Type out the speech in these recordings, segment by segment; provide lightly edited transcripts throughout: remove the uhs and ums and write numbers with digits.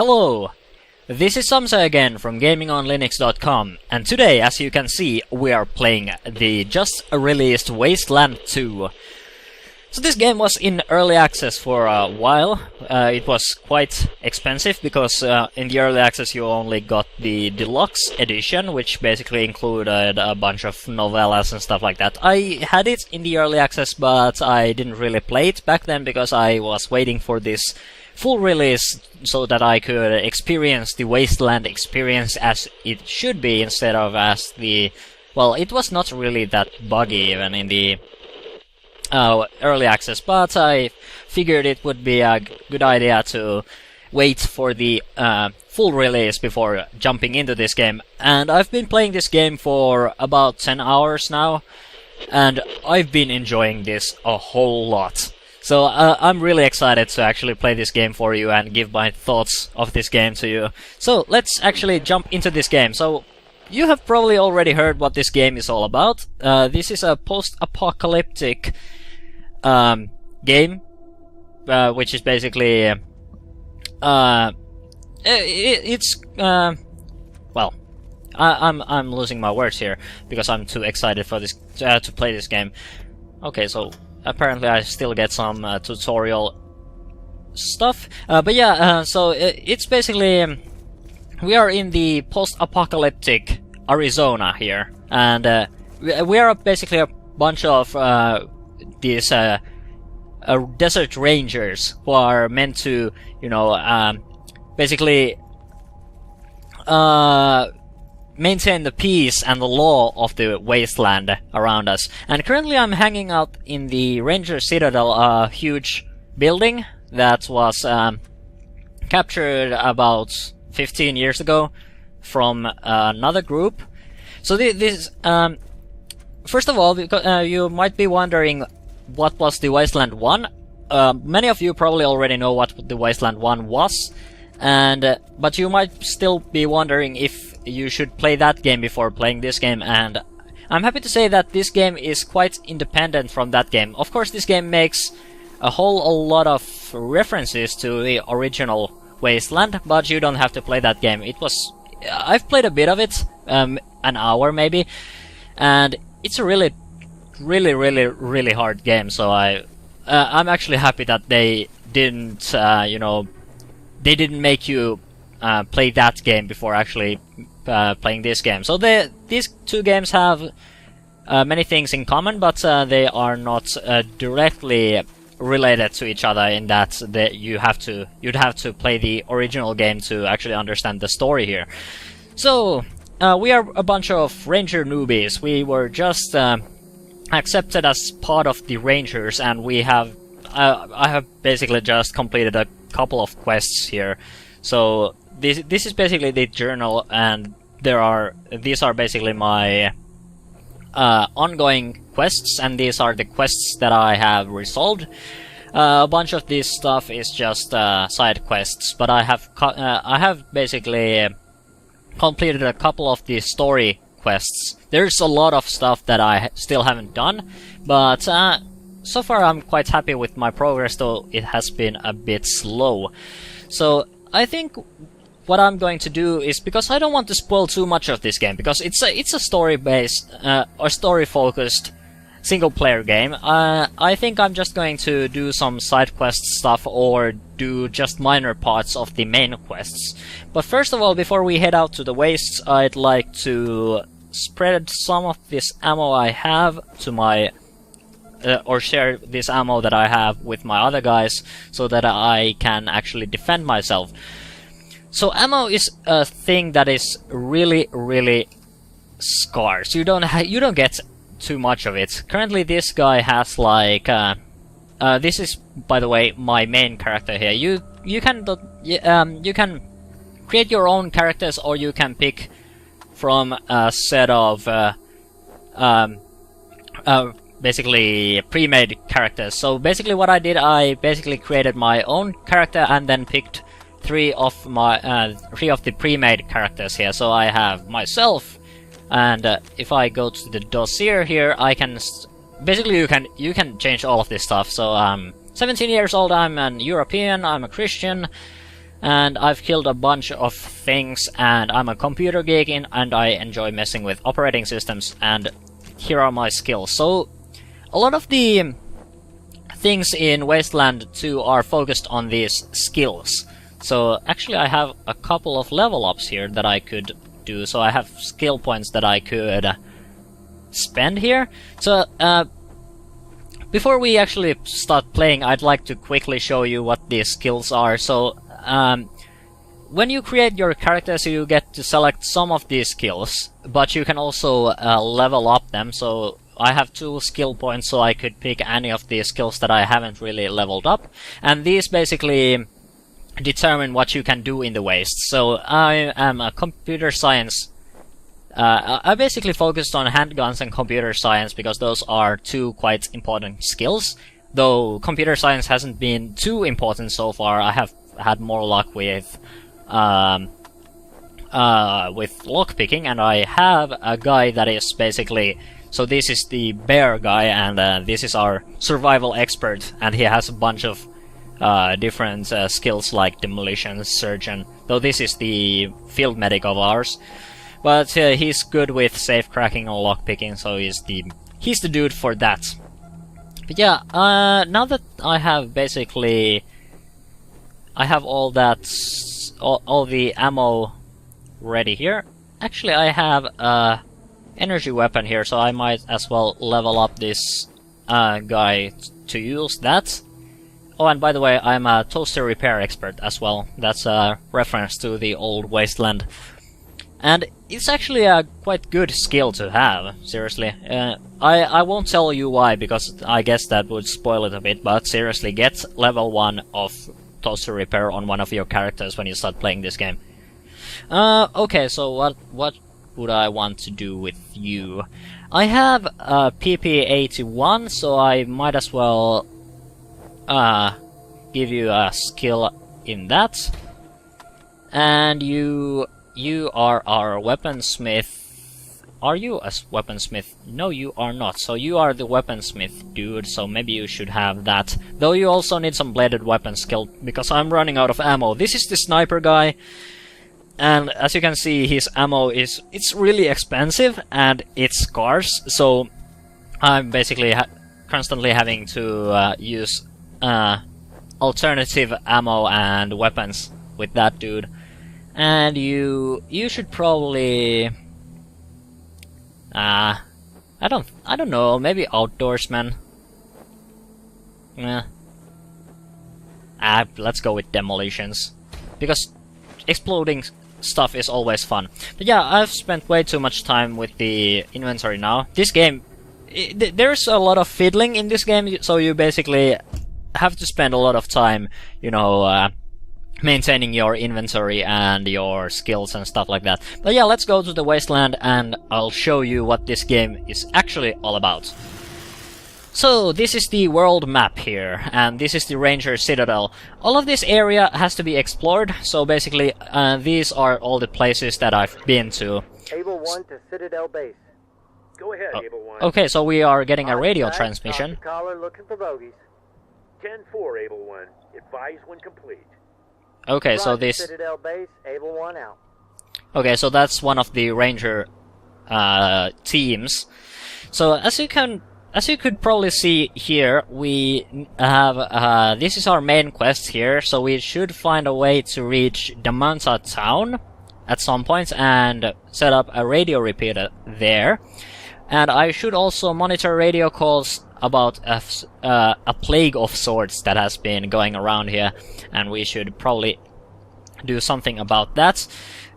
Hello! This is Samsa again from GamingonLinux.com, and today, as you can see, we are playing the just released Wasteland 2. So this game was in early access for a while. It was quite expensive because in the early access you only got the deluxe edition, which basically included a bunch of novellas and stuff like that. I had it in the early access, but I didn't really play it back then because I was waiting for this full release so that I could experience the Wasteland experience as it should be instead of as the... Well, it was not really that buggy even in the early access, but I figured it would be a good idea to wait for the full release before jumping into this game. And I've been playing this game for about 10 hours now, and I've been enjoying this a whole lot. So I'm really excited to actually play this game for you and give my thoughts of this game to you. So let's actually jump into this game. So you have probably already heard what this game is all about. This is a post-apocalyptic game, which is basically it's well, I'm losing my words here because I'm too excited for this to play this game. Okay, so apparently I still get some tutorial stuff, but yeah, so it's basically we are in the post-apocalyptic Arizona here, and we are basically a bunch of these desert rangers who are meant to, you know, basically maintain the peace and the law of the wasteland around us. And currently I'm hanging out in the Ranger Citadel, a huge building that was captured about 15 years ago from another group. So this first of all, because, you might be wondering what was the Wasteland 1. Many of you probably already know what the Wasteland 1 was, and but you might still be wondering if you should play that game before playing this game, and I'm happy to say that this game is quite independent from that game. Of course, this game makes a lot of references to the original Wasteland, but you don't have to play that game. I've played a bit of it, an hour maybe, and it's a really hard game. So I'm actually happy that they didn't, you know, they didn't make you play that game before actually playing this game. So these two games have many things in common, but they are not directly related to each other in that you'd have to play the original game to actually understand the story here. So we are a bunch of ranger newbies. We were just accepted as part of the Rangers, and we have I have basically just completed a couple of quests here. So this is basically the journal, and these are basically my ongoing quests, and these are the quests that I have resolved. A bunch of this stuff is just side quests, but I have basically completed a couple of the story quests. There's a lot of stuff that I still haven't done, but so far I'm quite happy with my progress, though it has been a bit slow. So I think what I'm going to do is, because I don't want to spoil too much of this game, because it's a story-based or story-focused single-player game. I think I'm just going to do some side quest stuff or do just minor parts of the main quests. But first of all, before we head out to the wastes, I'd like to spread some of this ammo I have to my or share this ammo that I have with my other guys so that I can actually defend myself. So ammo is a thing that is really scarce. You don't get too much of it. Currently this guy has like this is, by the way, my main character here. You can create your own characters, or you can pick from a set of basically pre-made characters. So basically what I did, I basically created my own character and then picked three of the pre-made characters here. So I have myself, and if I go to the dossier here, I can basically you can change all of this stuff. So 17 years old, I'm an European, I'm a Christian, and I've killed a bunch of things, and I'm a computer geek and I enjoy messing with operating systems, and here are my skills. So a lot of the things in Wasteland 2 are focused on these skills. So actually I have a couple of level ups here that I could do, so I have skill points that I could spend here. So before we actually start playing, I'd like to quickly show you what these skills are. So when you create your characters, you get to select some of these skills, but you can also level up them. So I have 2 skill points, so I could pick any of these skills that I haven't really leveled up, and these basically determine what you can do in the waste. So I am a computer science. I basically focused on handguns and computer science because those are 2 quite important skills. Though computer science hasn't been too important so far, I have had more luck with lockpicking, and I have a guy that is basically. So this is the bear guy, and this is our survival expert, and he has a bunch of different skills like demolition, surgeon, though this is the field medic of ours. But he's good with safe cracking or lockpicking, so he's the dude for that. But yeah, now that I have basically I have all the ammo ready here. Actually, I have a energy weapon here, so I might as well level up this guy to use that. Oh, and by the way, I'm a toaster repair expert as well. That's a reference to the old Wasteland. And it's actually a quite good skill to have, seriously. I won't tell you why, because I guess that would spoil it a bit, but seriously, get level 1 of toaster repair on one of your characters when you start playing this game. Okay, so what would I want to do with you? I have a PP81, so I might as well give you a skill in that. And you are our weaponsmith. Are you a weaponsmith? No, you are not. So you are the weaponsmith dude, so maybe you should have that. Though you also need some bladed weapon skill, because I'm running out of ammo. This is the sniper guy. And as you can see, his ammo it's really expensive and it's scarce, so I'm basically constantly having to use alternative ammo and weapons with that dude. And you should probably I don't know, maybe outdoorsman. Let's go with demolitions, because exploding stuff is always fun. But yeah, I've spent way too much time with the inventory now. This game, there's a lot of fiddling in this game, so you basically have to spend a lot of time, you know, maintaining your inventory and your skills and stuff like that. But yeah, let's go to the Wasteland and I'll show you what this game is actually all about. So this is the world map here, and this is the Ranger Citadel. All of this area has to be explored, so basically these are all the places that I've been to. Able 1 to Citadel base. Go ahead, Able 1. Okay, so we are getting a radio transmission. Caller looking for bogeys. 10-4, Able 1. Advise when complete. Okay, so this... Citadel base, Able 1 out. Okay, so that's one of the Ranger teams. So as you could probably see here, we have this is our main quest here, so we should find a way to reach Damanta town at some point and set up a radio repeater there. And I should also monitor radio calls about a plague of sorts that has been going around here, and we should probably do something about that.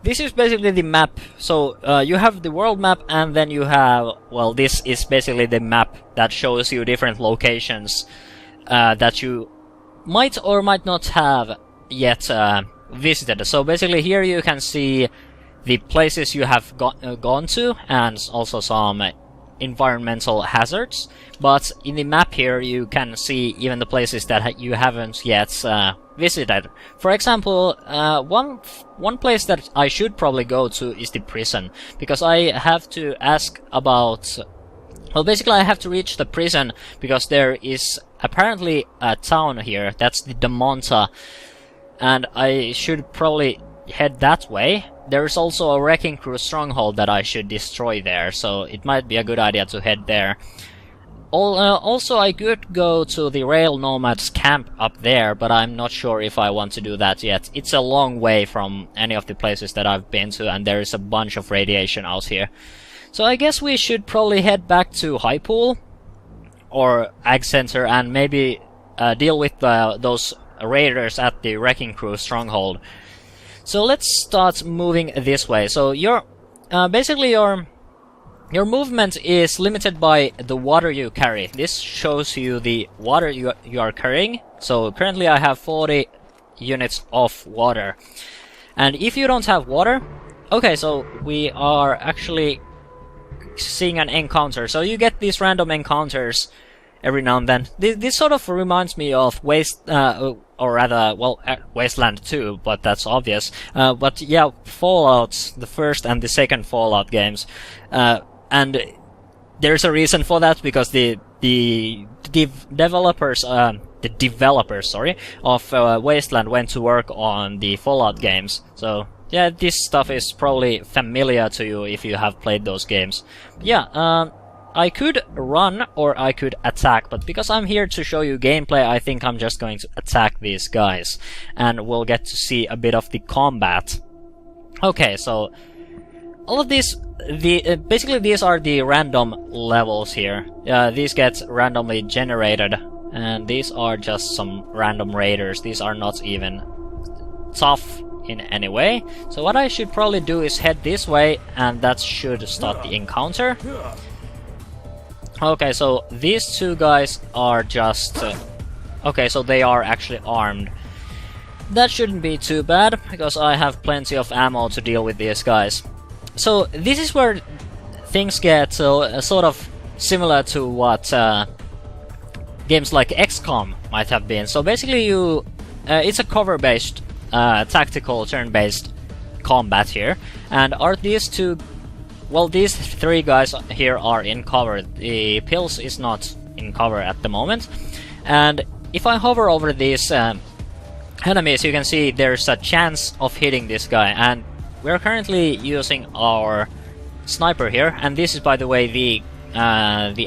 This is basically the map. So you have the world map, and then you have, well, this is basically the map that shows you different locations that you might or might not have yet visited. So basically here you can see the places you have gone to, and also some environmental hazards. But in the map here you can see even the places that you haven't yet visited. For example, one place that I should probably go to is the prison, because I have to ask about... Well, basically I have to reach the prison, because there is apparently a town here, that's the Damanta, and I should probably head that way. There's also a wrecking crew stronghold that I should destroy there, so it might be a good idea to head there. Also, I could go to the Rail Nomads camp up there, but I'm not sure if I want to do that yet. It's a long way from any of the places that I've been to, and there is a bunch of radiation out here. So I guess we should probably head back to High Pool, or Ag Center, and maybe deal with those raiders at the Wrecking Crew Stronghold. So let's start moving this way. So basically your movement is limited by the water you carry. This shows you the water you are carrying. So currently I have 40 units of water. And if you don't have water... Okay, so we are actually seeing an encounter. So you get these random encounters every now and then. This sort of reminds me of Wasteland 2, but that's obvious. But yeah, Fallout, the first and the second Fallout games. And there's a reason for that, because the developers of Wasteland went to work on the Fallout games. So yeah, this stuff is probably familiar to you if you have played those games. Yeah, I could run or I could attack, but because I'm here to show you gameplay, I think I'm just going to attack these guys, and we'll get to see a bit of the combat. Okay, so all of these, basically these are the random levels here. These get randomly generated, and these are just some random raiders. These are not even tough in any way. So what I should probably do is head this way, and that should start the encounter. Okay, so these two guys are just... okay, so they are actually armed. That shouldn't be too bad, because I have plenty of ammo to deal with these guys. So this is where things get sort of similar to what games like XCOM might have been. So basically it's a cover-based, tactical, turn-based combat here. And are these two... well, these three guys here are in cover. The Pills is not in cover at the moment. And if I hover over these enemies, you can see there's a chance of hitting this guy. And we're currently using our sniper here. And this is, by the way, the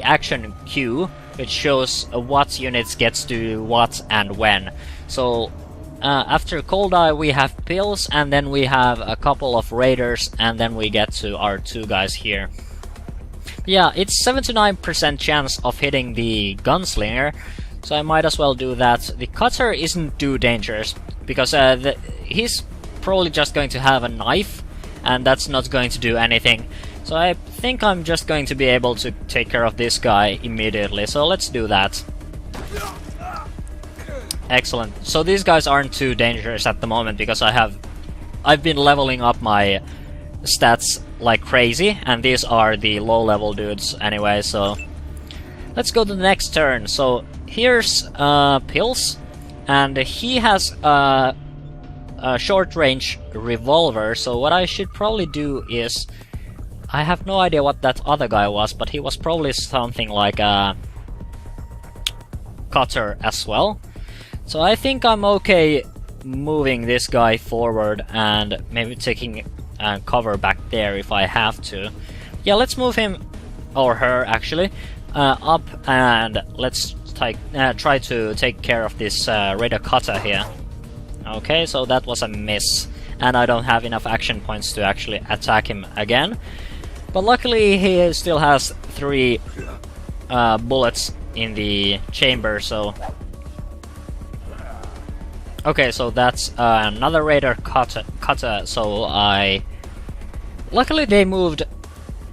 action queue, which shows what units gets to what and when. So after Cold Eye we have Pills, and then we have a couple of raiders, and then we get to our two guys here. Yeah, it's 79% chance of hitting the Gunslinger, so I might as well do that. The Cutter isn't too dangerous, because he's probably just going to have a knife, and that's not going to do anything. So I think I'm just going to be able to take care of this guy immediately, so let's do that. Excellent. So these guys aren't too dangerous at the moment, because I've been leveling up my stats like crazy, and these are the low level dudes anyway, so let's go to the next turn. So here's Pills, and he has a short range revolver, so what I should probably do is, I have no idea what that other guy was, but he was probably something like a Cutter as well. So I think I'm okay moving this guy forward and maybe taking cover back there if I have to. Yeah, let's move him, or her actually, up, and let's try to take care of this Raider Cutter here. Okay, so that was a miss, and I don't have enough action points to actually attack him again. But luckily he still has 3 bullets in the chamber, so... Okay, so that's another Raider Cutter, so luckily they moved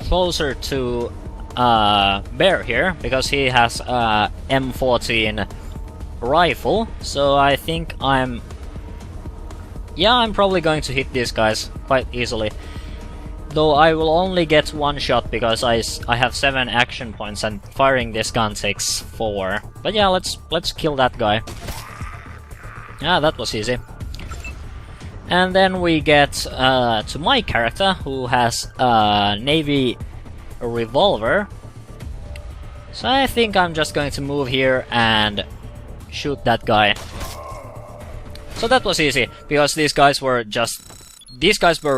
closer to Bear here, because he has a M14 rifle, so I think I'm probably going to hit these guys quite easily. Though I will only get 1 shot, because I have 7 action points, and firing this gun takes 4. But yeah, let's kill that guy. Yeah, that was easy. And then we get to my character, who has a Navy revolver. So I think I'm just going to move here and shoot that guy. So that was easy, because these guys were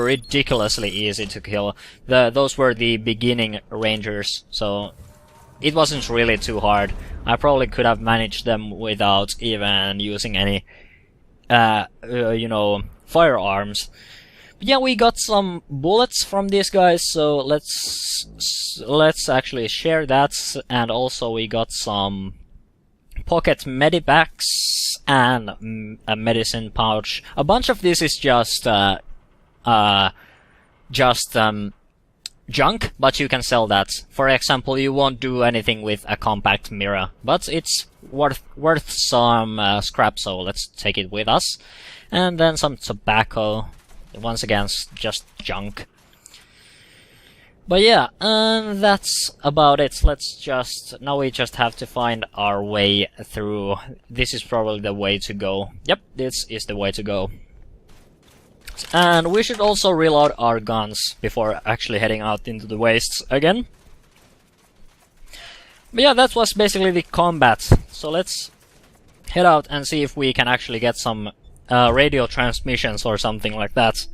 ridiculously easy to kill. Those were the beginning rangers, so it wasn't really too hard. I probably could have managed them without even using any, you know, firearms. But yeah, we got some bullets from these guys, so let's actually share that. And also we got some pocket medipacks and a medicine pouch. A bunch of this is just junk, but you can sell that. For example, you won't do anything with a compact mirror, but it's worth some scrap, so let's take it with us. And then some tobacco. Once again, just junk. But yeah, that's about it. Now we just have to find our way through. This is probably the way to go. Yep, this is the way to go. And we should also reload our guns before actually heading out into the wastes again. But yeah, that was basically the combat. So let's head out and see if we can actually get some radio transmissions or something like that.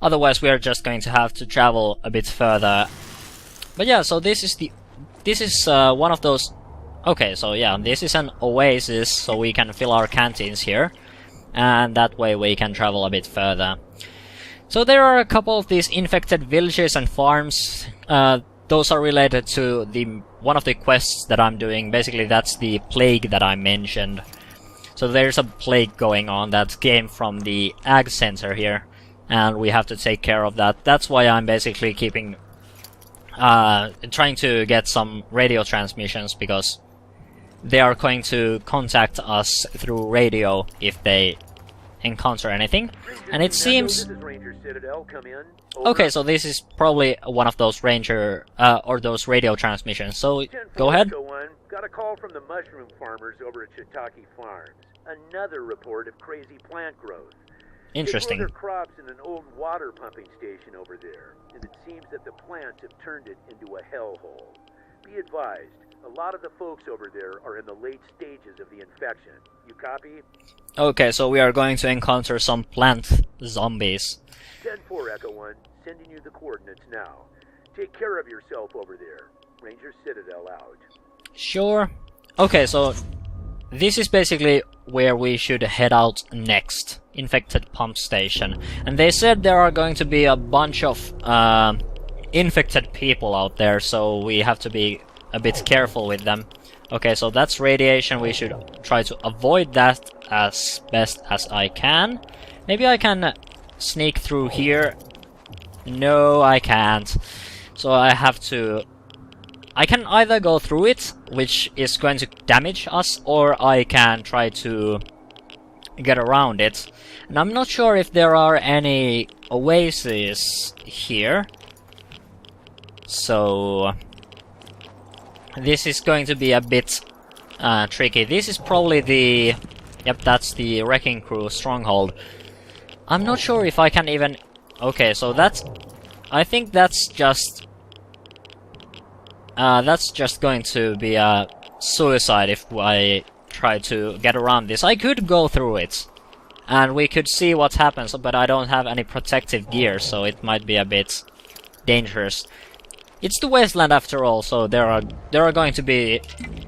Otherwise we are just going to have to travel a bit further. But yeah, so this is one of those. Okay, so yeah, this is an oasis, so we can fill our canteens here, and that way we can travel a bit further. So there are a couple of these infected villages and farms. Those are related to one of the quests that I'm doing. Basically, that's the plague that I mentioned. So there's a plague going on that came from the ag center here, and we have to take care of that. That's why I'm basically trying to get some radio transmissions, because they are going to contact us through radio if they encounter anything. And it seems... Okay, so this is probably one of those ranger or those radio transmissions. So go ahead. Got a call from the mushroom farmers over at Shiitake Farms. Another report of crazy plant growth. Interesting. They grow their crops in an old water pumping station over there, and it seems that the plants have turned it into a hellhole. Be advised, a lot of the folks over there are in the late stages of the infection. You copy? Okay, so we are going to encounter some plant zombies. 10-4 Echo 1, sending you the coordinates now. Take care of yourself over there. Ranger Citadel out. Sure. Okay, so this is basically where we should head out next. Infected pump station. And they said there are going to be a bunch of infected people out there, so we have to be a bit careful with them. Okay, so that's radiation. We should try to avoid that as best as I can. Maybe I can sneak through here. No, I can't. So I have to... I can either go through it, which is going to damage us, or I can try to get around it. And I'm not sure if there are any oases here. So this is going to be a bit tricky. This is probably the... Yep, that's the Wrecking Crew Stronghold. I'm not sure if I can even... Okay, so that's... I think that's just going to be a suicide if I try to get around this. I could go through it, and we could see what happens, but I don't have any protective gear, so it might be a bit dangerous. It's the Wasteland after all, so there are going to be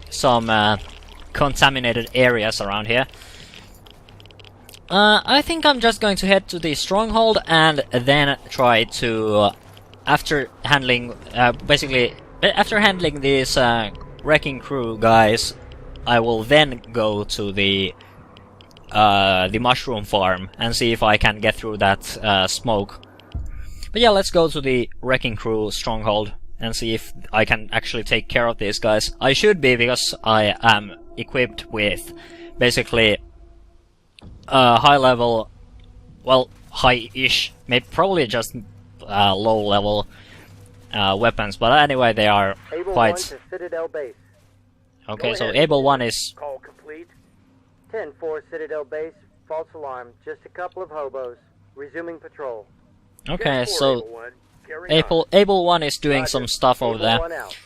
some contaminated areas around here. I think I'm just going to head to the Stronghold and then try to, after handling these Wrecking Crew guys, I will then go to the mushroom farm and see if I can get through that smoke. But yeah, let's go to the Wrecking Crew Stronghold and see if I can actually take care of these guys. I should be, because I am equipped with basically high level, well, high-ish, maybe probably just low level weapons, but anyway, they are Able quite... 1 to Citadel Base. Okay, so Able 1 is... Call complete. 10-4 Citadel Base. False alarm. Just a couple of hobos. Resuming patrol. Okay, 10-4, so Able 1. Carry on. Able 1 is doing Roger. some stuff over Able there. 1 out.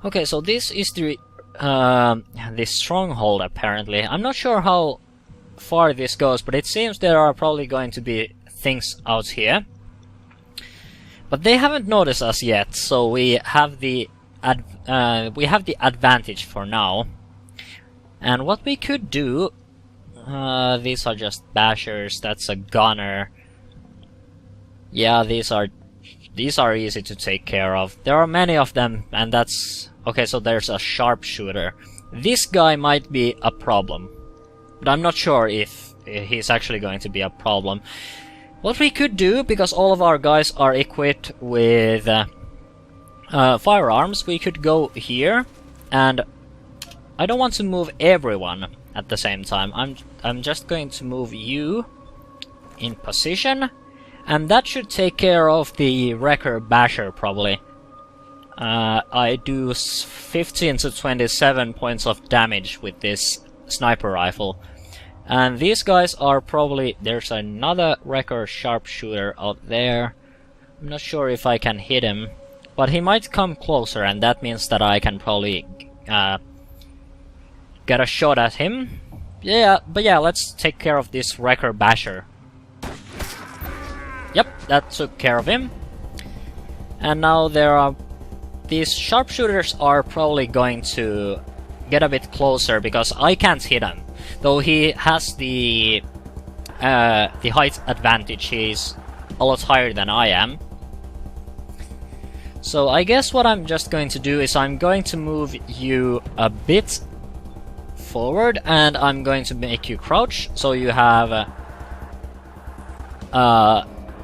Okay, so this is the Stronghold, apparently. I'm not sure how far this goes, but it seems there are probably going to be things out here. But they haven't noticed us yet, so we have the advantage for now. And what we could do, these are just bashers. That's a gunner. Yeah, these are easy to take care of. There are many of them, and that's okay. So there's a sharpshooter. This guy might be a problem, but I'm not sure if he's actually going to be a problem. What we could do, because all of our guys are equipped with firearms, we could go here, and I don't want to move everyone at the same time. I'm just going to move you in position, and that should take care of the Wrecker Basher probably. I do 15 to 27 points of damage with this sniper rifle. And these guys are probably... There's another Wrecker Sharpshooter out there. I'm not sure if I can hit him, but he might come closer, and that means that I can probably get a shot at him. Yeah, but yeah, let's take care of this Wrecker Basher. Yep, that took care of him. And now there are... These sharpshooters are probably going to get a bit closer, because I can't hit him. Though he has the height advantage, he's a lot higher than I am. So I guess what I'm just going to do is I'm going to move you a bit forward, and I'm going to make you crouch, so you have a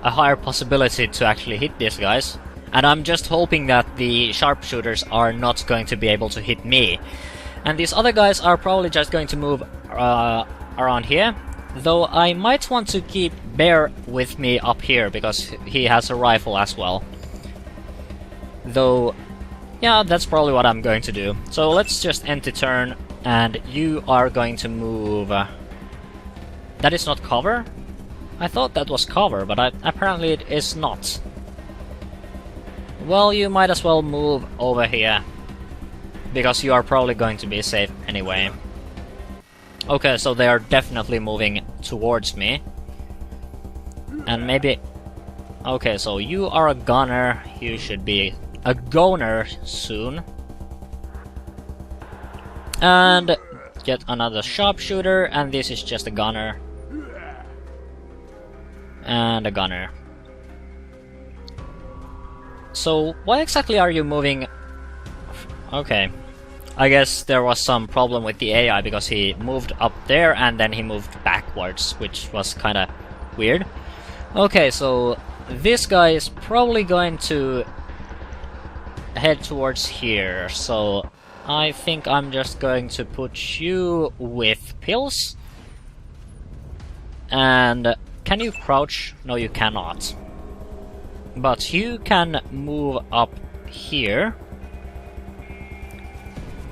higher possibility to actually hit these guys. And I'm just hoping that the sharpshooters are not going to be able to hit me. And these other guys are probably just going to move around here. Though I might want to keep Bear with me up here, because he has a rifle as well. Though, yeah, that's probably what I'm going to do. So let's just end the turn, and you are going to move... That is not cover? I thought that was cover, but apparently it is not. Well, you might as well move over here, because you are probably going to be safe anyway. Okay, so they are definitely moving towards me. And maybe... Okay, so you are a gunner, you should be a goner soon. And get another sharpshooter, and this is just a gunner. And a gunner. So, why exactly are you moving... Okay. I guess there was some problem with the AI, because he moved up there and then he moved backwards, which was kinda weird. Okay, so this guy is probably going to head towards here, so I think I'm just going to put you with pills. And can you crouch? No, you cannot. But you can move up here.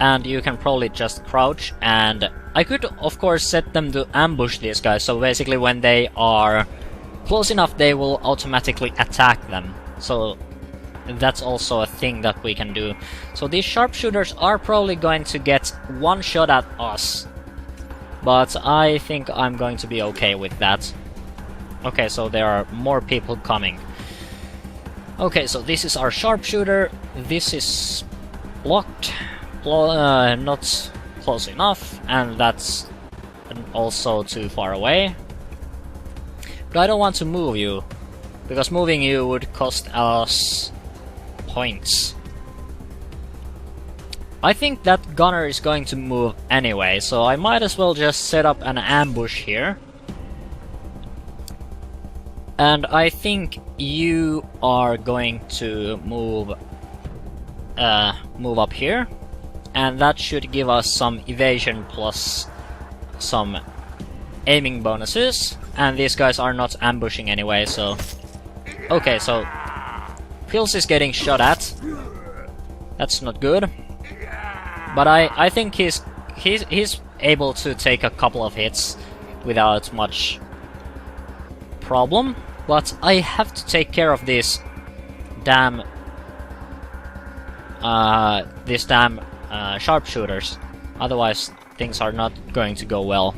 And you can probably just crouch, and I could of course set them to ambush these guys, so basically when they are close enough they will automatically attack them. So that's also a thing that we can do. So these sharpshooters are probably going to get one shot at us, but I think I'm going to be okay with that. Okay, so there are more people coming. Okay, so this is our sharpshooter. This is blocked. Not close enough, and that's also too far away. But I don't want to move you, because moving you would cost us points. I think that gunner is going to move anyway, so I might as well just set up an ambush here. And I think you are going to move up here. And that should give us some evasion plus some aiming bonuses. And these guys are not ambushing anyway, so... Okay, so... Pills is getting shot at. That's not good. But I think he's able to take a couple of hits without much problem. But I have to take care of this damn... sharpshooters. Otherwise, things are not going to go well.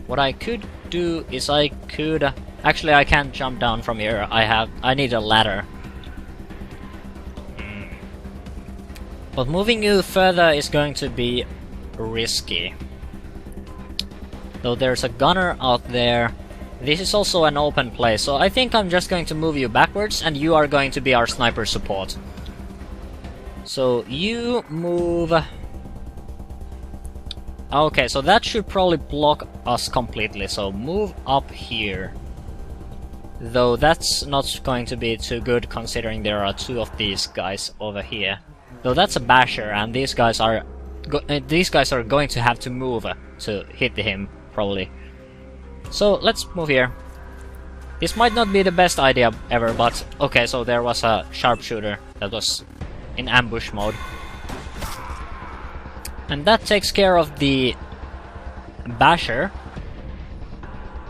what I could do is I could... Actually, I can't jump down from here. I need a ladder. But moving you further is going to be risky. Though there's a gunner out there. This is also an open place, so I think I'm just going to move you backwards and you are going to be our sniper support. So you move... Okay, so that should probably block us completely, so move up here. Though that's not going to be too good considering there are two of these guys over here. Though that's a basher and these guys are going to have to move to hit him, probably. So let's move here. This might not be the best idea ever, but okay, so there was a sharpshooter that was in ambush mode. And that takes care of the basher.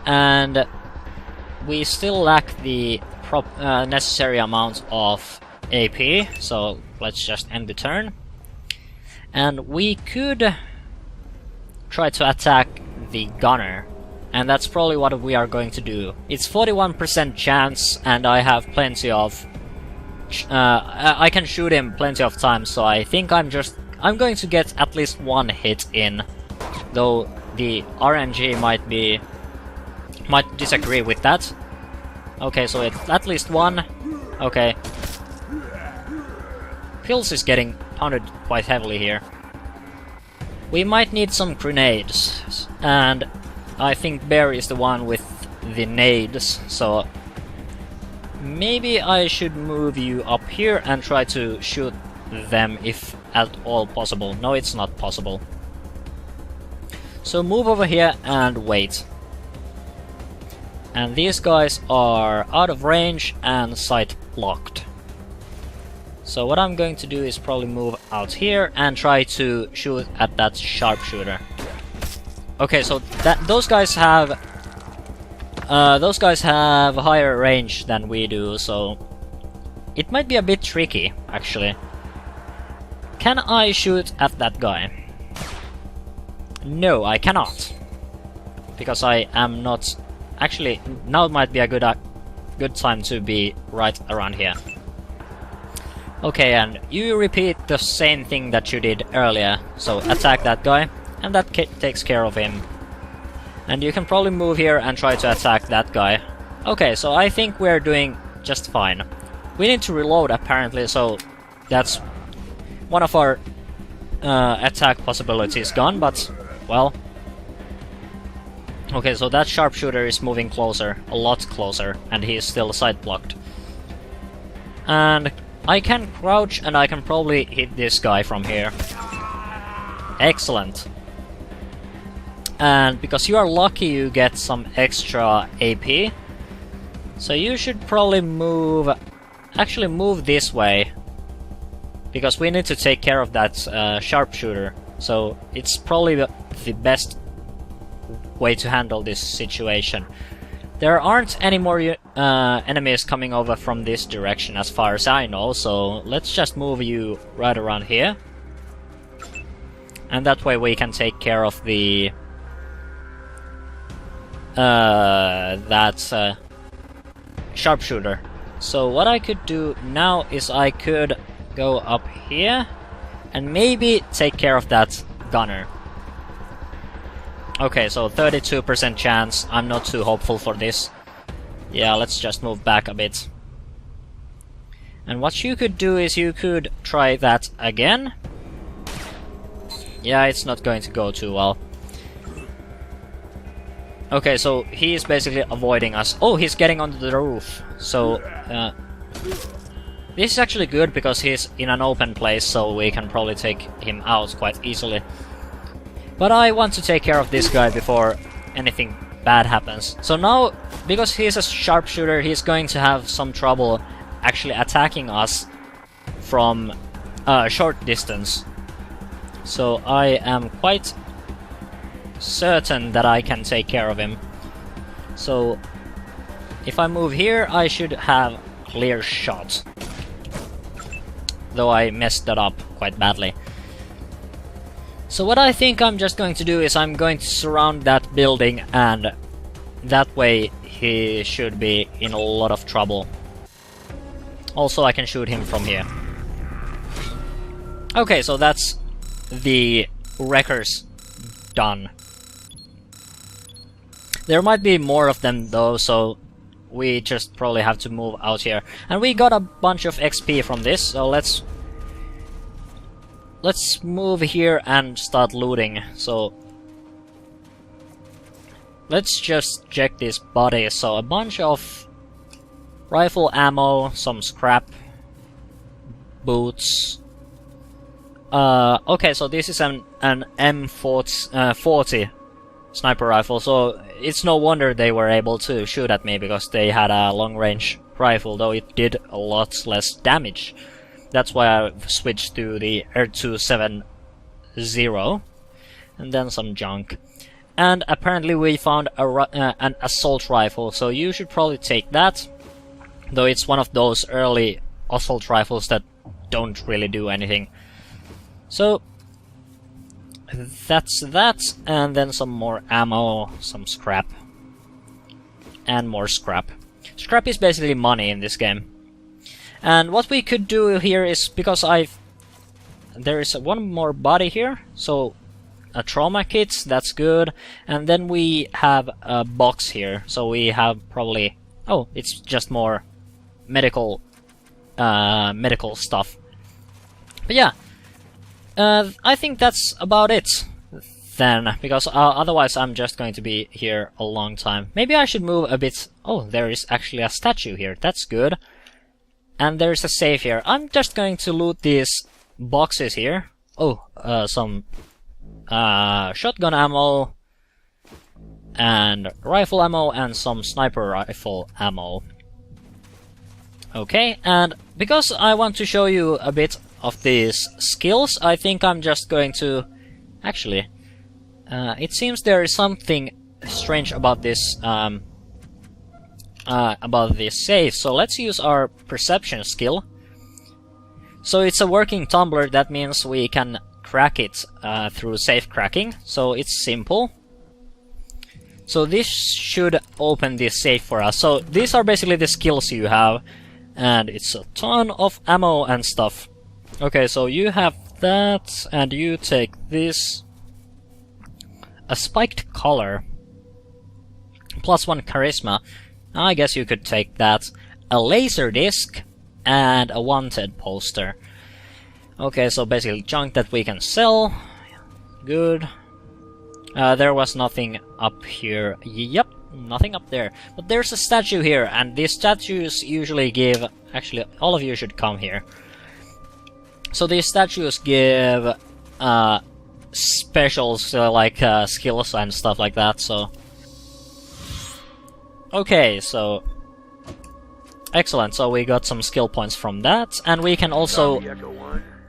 And we still lack the necessary amount of AP, so let's just end the turn. And we could try to attack the gunner. And that's probably what we are going to do. It's 41% chance, and I have plenty of... I can shoot him plenty of times, so I think I'm going to get at least one hit in. Though the RNG might disagree with that. Okay, so it's at least one. Okay. Pills is getting pounded quite heavily here. We might need some grenades, and I think Bear is the one with the nades, so maybe I should move you up here and try to shoot them if at all possible. No, it's not possible. So move over here and wait. And these guys are out of range and sight blocked. So what I'm going to do is probably move out here and try to shoot at that sharpshooter. Okay, so those guys have higher range than we do, so it might be a bit tricky, actually. Can I shoot at that guy? No, I cannot, because I am not. Actually, now might be a good time to be right around here. Okay, and you repeat the same thing that you did earlier. So attack that guy. And that takes care of him. And you can probably move here and try to attack that guy. Okay, so I think we're doing just fine. We need to reload apparently, so that's one of our attack possibilities gone, but, well... Okay, so that sharpshooter is moving closer, a lot closer, and he is still side blocked. And I can crouch and I can probably hit this guy from here. Excellent. And because you are lucky, you get some extra AP. So you should probably move... Actually move this way. Because we need to take care of that sharpshooter. So it's probably the best way to handle this situation. There aren't any more enemies coming over from this direction as far as I know. So let's just move you right around here. And that way we can take care of the... sharpshooter. So what I could do now is I could go up here and maybe take care of that gunner. Okay, so 32% chance. I'm not too hopeful for this. Yeah, let's just move back a bit. And what you could do is you could try that again. Yeah, it's not going to go too well. Okay, so he is basically avoiding us. Oh, he's getting onto the roof. So, this is actually good because he's in an open place, so we can probably take him out quite easily. But I want to take care of this guy before anything bad happens. So now, because he's a sharpshooter, he's going to have some trouble actually attacking us from a short distance. So I am quite certain that I can take care of him. So if I move here, I should have clear shot. Though I messed that up quite badly. So what I think I'm just going to do is I'm going to surround that building, and that way he should be in a lot of trouble. Also, I can shoot him from here. Okay, so that's the wreckers done. There might be more of them though, so we just probably have to move out here. And we got a bunch of XP from this, so let's move here and start looting. So let's just check this body. So a bunch of rifle ammo, some scrap, boots. Okay, so this is an M40 sniper rifle, so it's no wonder they were able to shoot at me, because they had a long-range rifle, though it did a lot less damage. That's why I switched to the R270, and then some junk. And apparently we found an assault rifle, so you should probably take that, though it's one of those early assault rifles that don't really do anything. So that's that, and then some more ammo, some scrap, and more scrap. Scrap is basically money in this game. And what we could do here is, because there is one more body here, so a trauma kit, that's good, and then we have a box here, so we have probably, oh, it's just more medical stuff. But yeah. I think that's about it then, because otherwise I'm just going to be here a long time. Maybe I should move a bit. Oh, there is actually a statue here. That's good. And there's a safe here. I'm just going to loot these boxes here. Oh, some shotgun ammo and rifle ammo and some sniper rifle ammo. Okay, and because I want to show you a bit of these skills, I think I'm just going to... Actually, it seems there is something strange about this safe, so let's use our perception skill. So it's a working tumbler, that means we can crack it through safe cracking, so it's simple. So this should open this safe for us. So these are basically the skills you have, and it's a ton of ammo and stuff. Okay, so you have that, and you take this. A spiked collar. +1 charisma. I guess you could take that. A laser disc, and a wanted poster. Okay, so basically junk that we can sell. Good. There was nothing up here. Yep, nothing up there. But there's a statue here, and these statues usually give... Actually, all of you should come here. So these statues give specials, like skills and stuff like that, so... Okay, so... Excellent, so we got some skill points from that, and we can also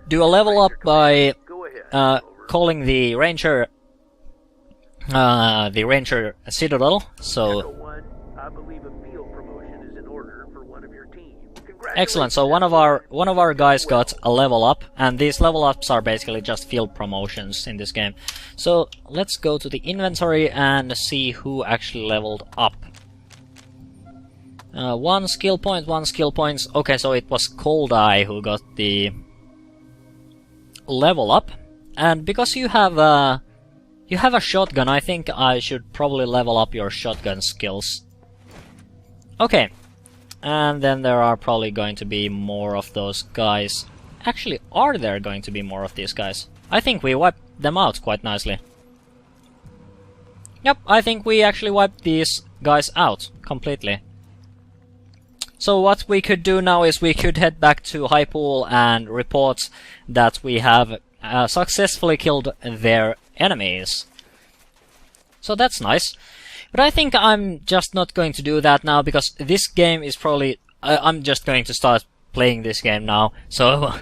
do a level up by calling the Ranger Citadel, so... Excellent, so one of our guys got a level up, and these level ups are basically just field promotions in this game. So let's go to the inventory and see who actually leveled up. 1 skill point, 1 skill points. Okay, so it was Cold Eye who got the level up, and because you have a shotgun, I think I should probably level up your shotgun skills. Okay. And then there are probably going to be more of those guys. Actually, are there going to be more of these guys? I think we wiped them out quite nicely. Yep, I think we actually wiped these guys out completely. So what we could do now is we could head back to High Pool and report that we have successfully killed their enemies. So that's nice. But I think I'm just not going to do that now, because this game is probably... I'm just going to start playing this game now, so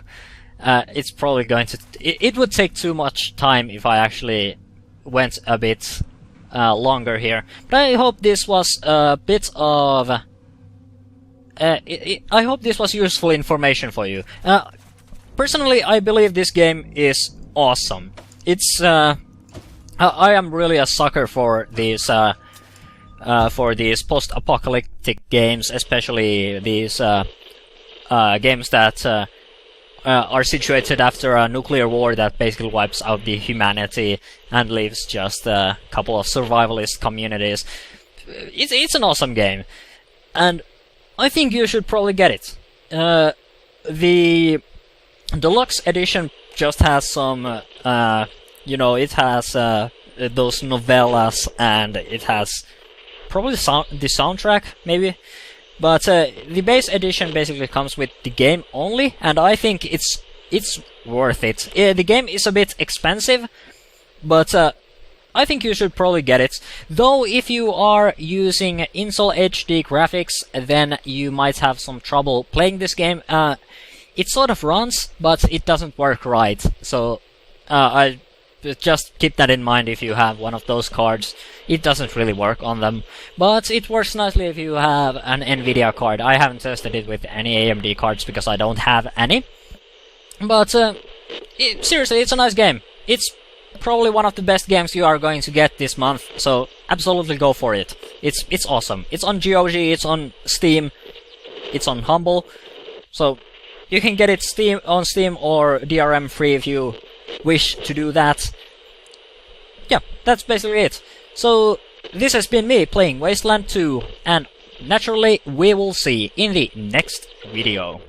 it's probably going to... It would take too much time if I actually went a bit longer here. But I hope this was a bit of... I hope this was useful information for you. Personally, I believe this game is awesome. it's I am really a sucker for these post-apocalyptic games, especially these games that are situated after a nuclear war that basically wipes out the humanity and leaves just a couple of survivalist communities. It's an awesome game, and I think you should probably get it. The deluxe edition just has some, it has those novellas, and it has probably the soundtrack, maybe. But the base edition basically comes with the game only, and I think it's worth it. The game is a bit expensive, but I think you should probably get it. Though if you are using Intel HD graphics, then you might have some trouble playing this game. It sort of runs, but it doesn't work right. So I just keep that in mind if you have one of those cards. It doesn't really work on them, but it works nicely if you have an Nvidia card. I haven't tested it with any AMD cards because I don't have any. But seriously, it's a nice game. It's probably one of the best games you are going to get this month, so absolutely go for it. It's awesome. It's on GOG, it's on Steam, it's on Humble, so you can get it on Steam or DRM free if you wish to do that. Yeah, that's basically it. So this has been me playing Wasteland 2, and naturally we will see in the next video.